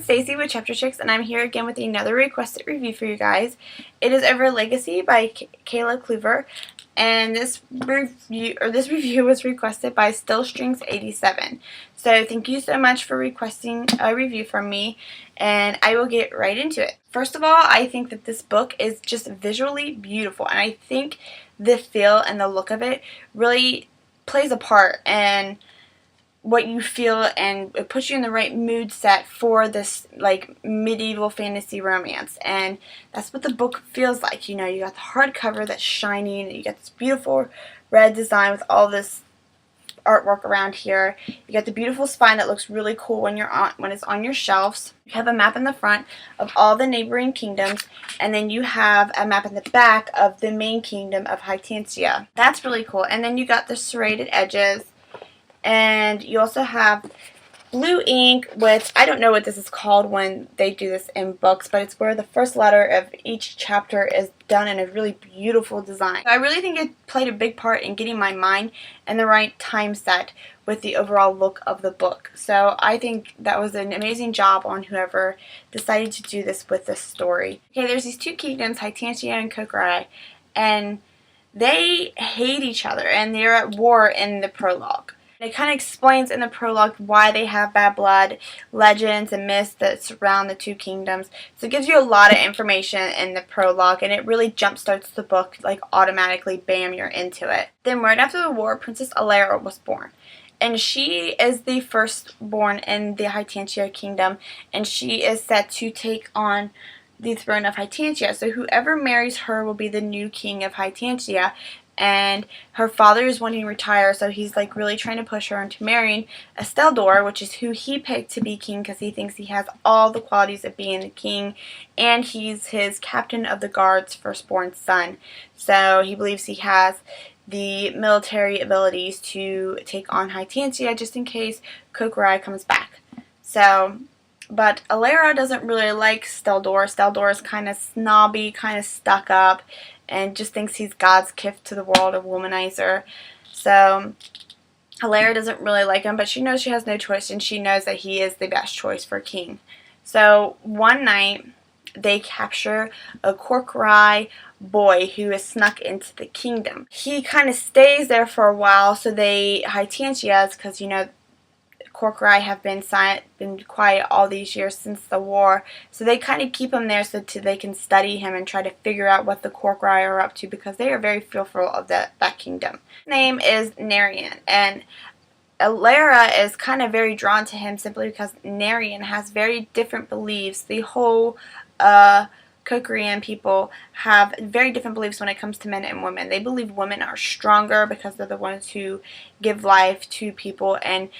it's Stacy with Chapter Chicks, and I'm here again with another requested review for you guys. It is Over Legacy by Cayla Kluver, and this review was requested by Stillstrings87. So thank you so much for requesting a review from me, and I will get right into it. First of all, I think that this book is just visually beautiful, and I think the feel and the look of it really plays a part in what you feel, and it puts you in the right mood set for this like medieval fantasy romance. And that's what the book feels like. You know, you got the hardcover that's shiny, and you got this beautiful red design with all this artwork around here. You got the beautiful spine that looks really cool when it's on your shelves. You have a map in the front of all the neighboring kingdoms, and then you have a map in the back of the main kingdom of Hytantia. That's really cool. And then you got the serrated edges. And you also have blue ink, which I don't know what this is called when they do this in books, but it's where the first letter of each chapter is done in a really beautiful design. I really think it played a big part in getting my mind in the right time set with the overall look of the book. So I think that was an amazing job on whoever decided to do this with this story. Okay, there's these two kingdoms, Hytantia and Kokrai, and they hate each other, and they're at war in the prologue. It kind of explains in the prologue why they have bad blood, legends and myths that surround the two kingdoms. So it gives you a lot of information in the prologue, and it really jumpstarts the book, like automatically, bam, you're into it. Then right after the war, Princess Alara was born. And she is the firstborn in the Hytantia kingdom, and she is set to take on the throne of Hytantia. So whoever marries her will be the new king of Hytantia. And her father is wanting to retire, so he's like really trying to push her into marrying Esteldor, which is who he picked to be king because he thinks he has all the qualities of being the king, and he's his captain of the guard's firstborn son. So he believes he has the military abilities to take on Hytantia just in case Kokrai comes back. So, but Alara doesn't really like Steldor. Steldor is kind of snobby, kind of stuck up, and just thinks he's God's gift to the world, a womanizer. So Alara doesn't really like him, but she knows she has no choice, and she knows that he is the best choice for king. So one night they capture a Kokrai boy who is snuck into the kingdom. He kind of stays there for a while, so Hytantias, because you know Kokrai have been quiet all these years since the war, so they kind of keep him there so they can study him and try to figure out what the Kokrai are up to, because they are very fearful of that kingdom. His name is Narian, and Alara is kind of very drawn to him simply because Narian has very different beliefs. The whole Kokrian people have very different beliefs when it comes to men and women. They believe women are stronger because they're the ones who give life to people, and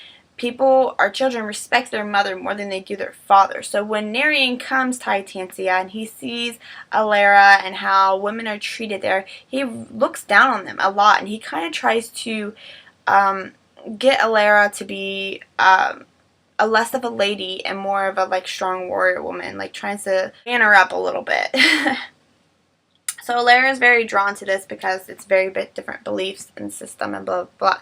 our children respect their mother more than they do their father. So when Narian comes to Hytantia and he sees Alara and how women are treated there, he looks down on them a lot, and he kind of tries to get Alara to be a less of a lady and more of a like strong warrior woman, like tries to man her up a little bit. So Alara is very drawn to this because it's very different beliefs and system and blah blah blah.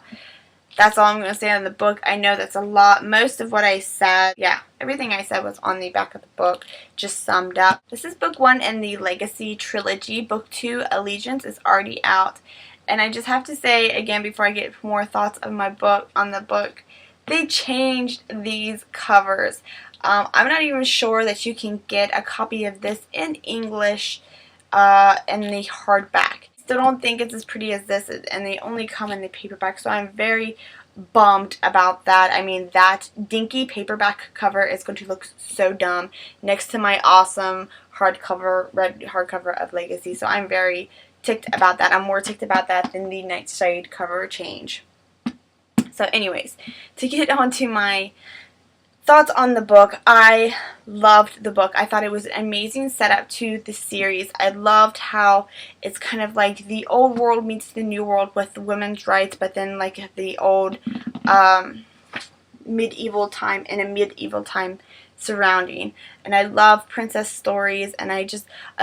That's all I'm going to say on the book. I know that's a lot. Most of what I said, yeah, everything I said was on the back of the book, just summed up. This is book 1 in the Legacy trilogy. Book 2, Allegiance, is already out. And I just have to say, again, before I get more thoughts of my book on the book, they changed these covers. I'm not even sure that you can get a copy of this in English in the hardback. Still don't think it's as pretty as this, and they only come in the paperback, so I'm very bummed about that. I mean, that dinky paperback cover is going to look so dumb next to my awesome hardcover, red hardcover of Legacy, so I'm very ticked about that. I'm more ticked about that than the Nightshade cover change. So anyways, to get on to my thoughts on the book, I loved the book. I thought it was an amazing setup to the series. I loved how it's kind of like the old world meets the new world with women's rights, but then like the old medieval time and a medieval time surrounding. And I love princess stories, and I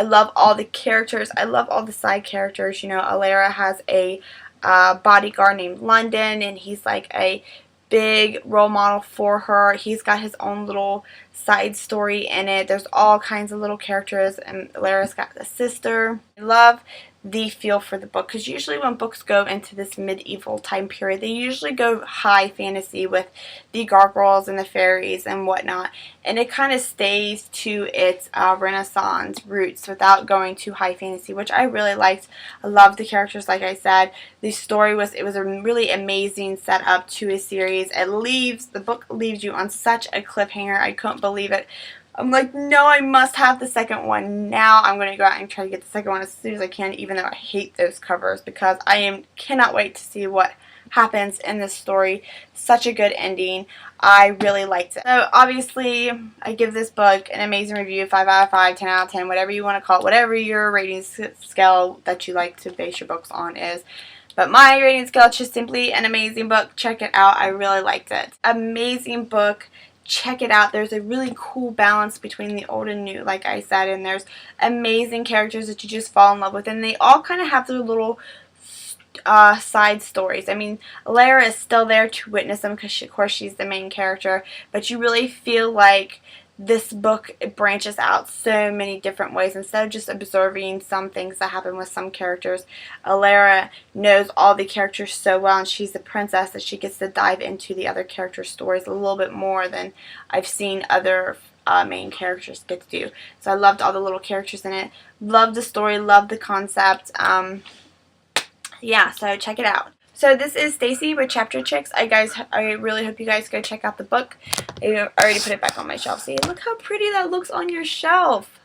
love all the characters. I love all the side characters. You know, Alara has a bodyguard named London, and he's like a big role model for her. He's got his own little side story in it. There's all kinds of little characters, and Lara's got a sister. I love the feel for the book, because usually when books go into this medieval time period, they usually go high fantasy with the gargoyles and the fairies and whatnot, and it kind of stays to its Renaissance roots without going too high fantasy, which I really liked. I loved the characters, like I said. The story was a really amazing setup to a series. The book leaves you on such a cliffhanger. I couldn't believe it. I'm like, no, I must have the second one. Now I'm going to go out and try to get the second one as soon as I can, even though I hate those covers, because cannot wait to see what happens in this story. Such a good ending. I really liked it. So obviously, I give this book an amazing review, 5 out of 5, 10 out of 10, whatever you want to call it, whatever your rating scale that you like to base your books on is. But my rating scale is just simply an amazing book. Check it out. I really liked it. Amazing book. Check it out. There's a really cool balance between the old and new, like I said, and there's amazing characters that you just fall in love with, and they all kind of have their little side stories. I mean, Lara is still there to witness them because, of course, she's the main character, but you really feel like this book branches out so many different ways. Instead of just observing some things that happen with some characters, Lara knows all the characters so well, and she's the princess that she gets to dive into the other characters' stories a little bit more than I've seen other main characters get to do. So I loved all the little characters in it. Loved the story. Loved the concept. Yeah, so check it out. So this is Stacy with Chapter Chicks. I really hope you guys go check out the book. I already put it back on my shelf. See, look how pretty that looks on your shelf.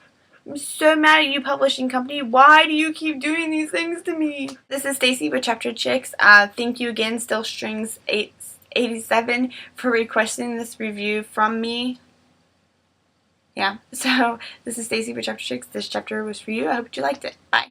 I'm so mad at you, publishing company. Why do you keep doing these things to me? This is Stacy with Chapter Chicks. Thank you again, Still Strings 887, for requesting this review from me. Yeah, so this is Stacy with Chapter Chicks. This chapter was for you. I hope you liked it. Bye.